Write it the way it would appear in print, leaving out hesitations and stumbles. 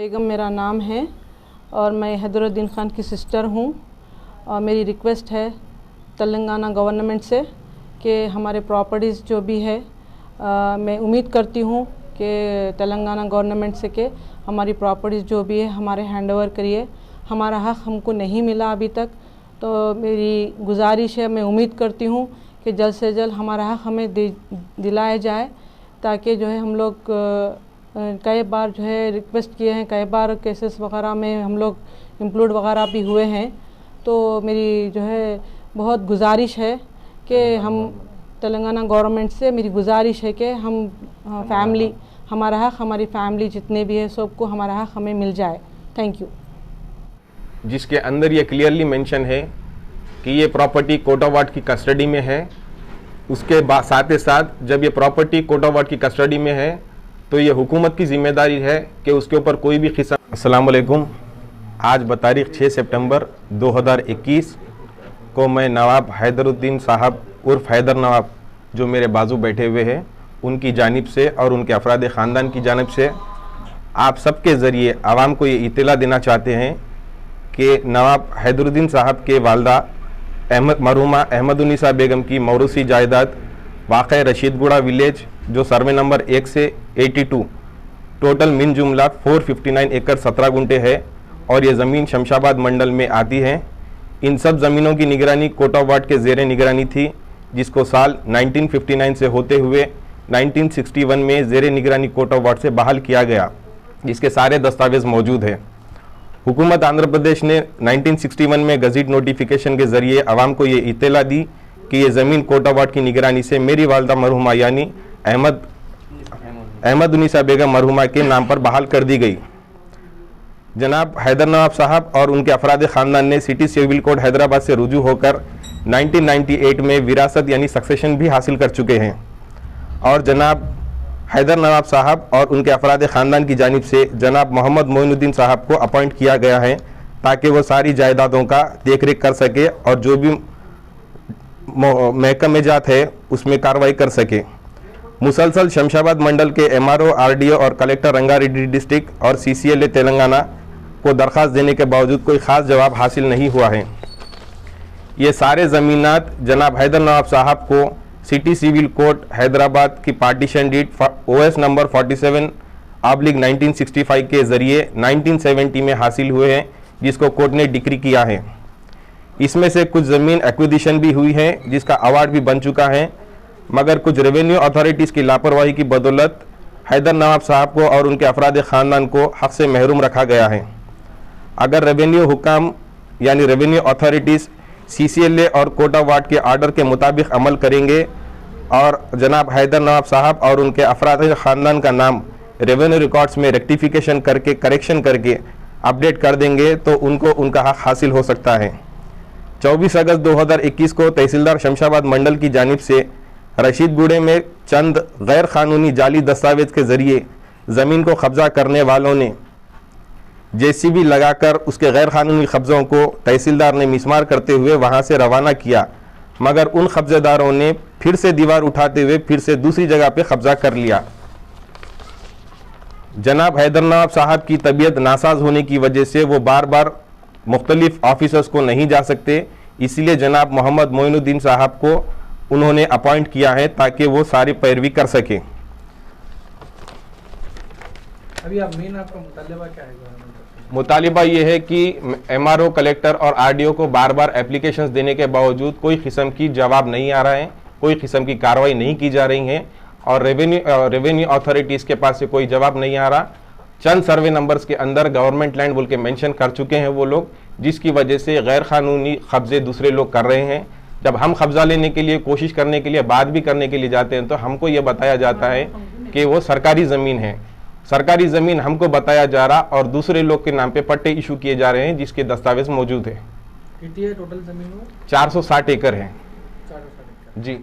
बेगम मेरा नाम है और मैं हैदरुद्दीन ख़ान की सिस्टर हूँ। और मेरी रिक्वेस्ट है तेलंगाना गवर्नमेंट से कि हमारे प्रॉपर्टीज़ जो भी है मैं उम्मीद करती हूँ कि तेलंगाना गवर्नमेंट से कि हमारी प्रॉपर्टीज़ जो भी है हमारे हैंडओवर करिए। हमारा हक़ हमको नहीं मिला अभी तक, तो मेरी गुजारिश है, मैं उम्मीद करती हूँ कि जल्द से जल्द हमारा हक़ हमें दिलाया जाए, ताकि जो है हम लोग कई बार जो है रिक्वेस्ट किए हैं, कई बार केसेस वगैरह में हम लोग इंक्लूड वगैरह भी हुए हैं। तो मेरी जो है बहुत गुजारिश है कि हम तेलंगाना गवर्नमेंट से मेरी गुजारिश है कि हम फैमिली हमारा हक़, हमारी फैमिली जितने भी है सबको हमारा हक़ हमें मिल जाए। Thank you. जिसके अंदर ये क्लियरली मेंशन है कि ये प्रॉपर्टी कोटा वार्ड की कस्टडी में है। उसके बाद साथ ही साथ जब ये प्रॉपर्टी कोटा वार्ड की कस्टडी में है तो ये हुकूमत की जिम्मेदारी है कि उसके ऊपर कोई भी किस्म। अस्सलाम वालेकुम। आज बतारीख 6 सितंबर 2021 को मैं नवाब हैदरुद्दीन साहब उर्फ हैदर नवाब जो मेरे बाजू बैठे हुए हैं उनकी जानिब से और उनके अफराद ख़ानदान की जानिब से आप सबके ज़रिए आवाम को ये इत्तला देना चाहते हैं कि नवाब हैदरुद्दीन साहब के वालदा मरहुमा अहमदुन्निसा बेगम की मौरूसी जायदाद वाक़ रशीदगुड़ा विलेज जो सर्वे नंबर 1 से 82 टोटल मिन जुमला 459 एकड़ 17 गुंटे है और ये ज़मीन शमशाबाद मंडल में आती है। इन सब ज़मीनों की निगरानी कोटा वार्ड के ज़ेरे निगरानी थी, जिसको साल 1959 से होते हुए 1961 में ज़ेरे निगरानी कोटा वार्ड से बहाल किया गया, जिसके सारे दस्तावेज़ मौजूद हैं। हुकूमत आंध्र प्रदेश ने 1961 में गज़ीट नोटिफिकेशन के ज़रिए आवाम को ये इत्तला दी कि ये ज़मीन कोटा वार्ड की निगरानी से मेरी वालदा मरहुमा यानी अहमदुन्निसा बेगम मरहुमा के नाम पर बहाल कर दी गई। जनाब हैदर नवाब साहब और उनके अफराद ख़ानदान ने सिटी सिविल कोर्ट हैदराबाद से रुजू होकर 1998 में विरासत यानी सक्सेशन भी हासिल कर चुके हैं और जनाब हैदर नवाब साहब और उनके अफराद ख़ानदान की जानिब से जनाब मोहम्मद मोइनुद्दीन साहब को अपॉइंट किया गया है ताकि वो सारी जायदादों का देख रेख कर सके और जो भी महकमे जात है उसमें कार्रवाई कर सके। मुसलसल शमशाबाद मंडल के MRO, RDO और कलेक्टर रंगारेड्डी डिस्ट्रिक्ट और CCLA तेलंगाना को दरख्वास्त देने के बावजूद कोई ख़ास जवाब हासिल नहीं हुआ है। ये सारे ज़मीनात जनाब हैदर नवाब साहब को सिटी सिविल कोर्ट हैदराबाद की पार्टीशन डीड OS नंबर 47/1965 के ज़रिए 1970 में हासिल हुए हैं, जिसको कोर्ट ने डिक्री किया है। इसमें से कुछ ज़मीन एक्विजिशन भी हुई है जिसका अवार्ड भी बन चुका है, मगर कुछ रेवेन्यू अथॉरिटीज़ की लापरवाही की बदौलत हैदर नवाब साहब को और उनके अफराद ख़ानदान को हक़ से महरूम रखा गया है। अगर रेवेन्यू हुकाम यानी रेवेन्यू अथॉरिटीज़ CCLA और कोटा वार्ड के आर्डर के मुताबिक अमल करेंगे और जनाब हैदर नवाब साहब और उनके अफराद ख़ानदान का नाम रेवेन्यू रिकॉर्ड्स में रेक्टिफिकेशन करके करेक्शन करके अपडेट कर देंगे तो उनको उनका हक़ हासिल हो सकता है। 24 अगस्त 2021 को तहसीलदार शमशाबाद मंडल की जानिब से रशीदगुड़े में चंद गैर कानूनी जाली दस्तावेज़ के ज़रिए ज़मीन को कब्ज़ा करने वालों ने JCB लगाकर उसके गैर कानूनी कब्ज़ों को तहसीलदार ने मिसमार करते हुए वहां से रवाना किया, मगर उन कब्ज़ेदारों ने फिर से दीवार उठाते हुए फिर से दूसरी जगह पे कब्ज़ा कर लिया। जनाब हैदर नवाब साहब की तबीयत नासाज होने की वजह से वो बार बार मुख्तलिफ ऑफिसर्स को नहीं जा सकते, इसीलिए जनाब मोहम्मद मोइनुद्दीन साहब को उन्होंने अपॉइंट किया है ताकि वो सारी पैरवी कर सके। अभी आप मेन आपका मुतालिबा क्या है? मुतालिबा ये है कि MRO, कलेक्टर और RDO को बार बार एप्लीकेशंस देने के बावजूद कोई किस्म की जवाब नहीं आ रहा है, कोई किस्म की कार्रवाई नहीं की जा रही है और रेवेन्यू अथॉरिटीज़ के पास से कोई जवाब नहीं आ रहा। चंद सर्वे नंबर्स के अंदर गवर्नमेंट लैंड बोल के मेंशन कर चुके हैं वो लोग, जिसकी वजह से गैर कानूनी कब्जे दूसरे लोग कर रहे हैं। जब हम कब्जा लेने के लिए कोशिश करने के लिए बात भी करने के लिए जाते हैं तो हमको ये बताया जाता है कि वो सरकारी ज़मीन है। सरकारी ज़मीन हमको बताया जा रहा और दूसरे लोग के नाम पे पट्टे इशू किए जा रहे हैं जिसके दस्तावेज मौजूद है। कितनी है टोटल ज़मीन? 460 एकड़ है। 460 एकड़। जी।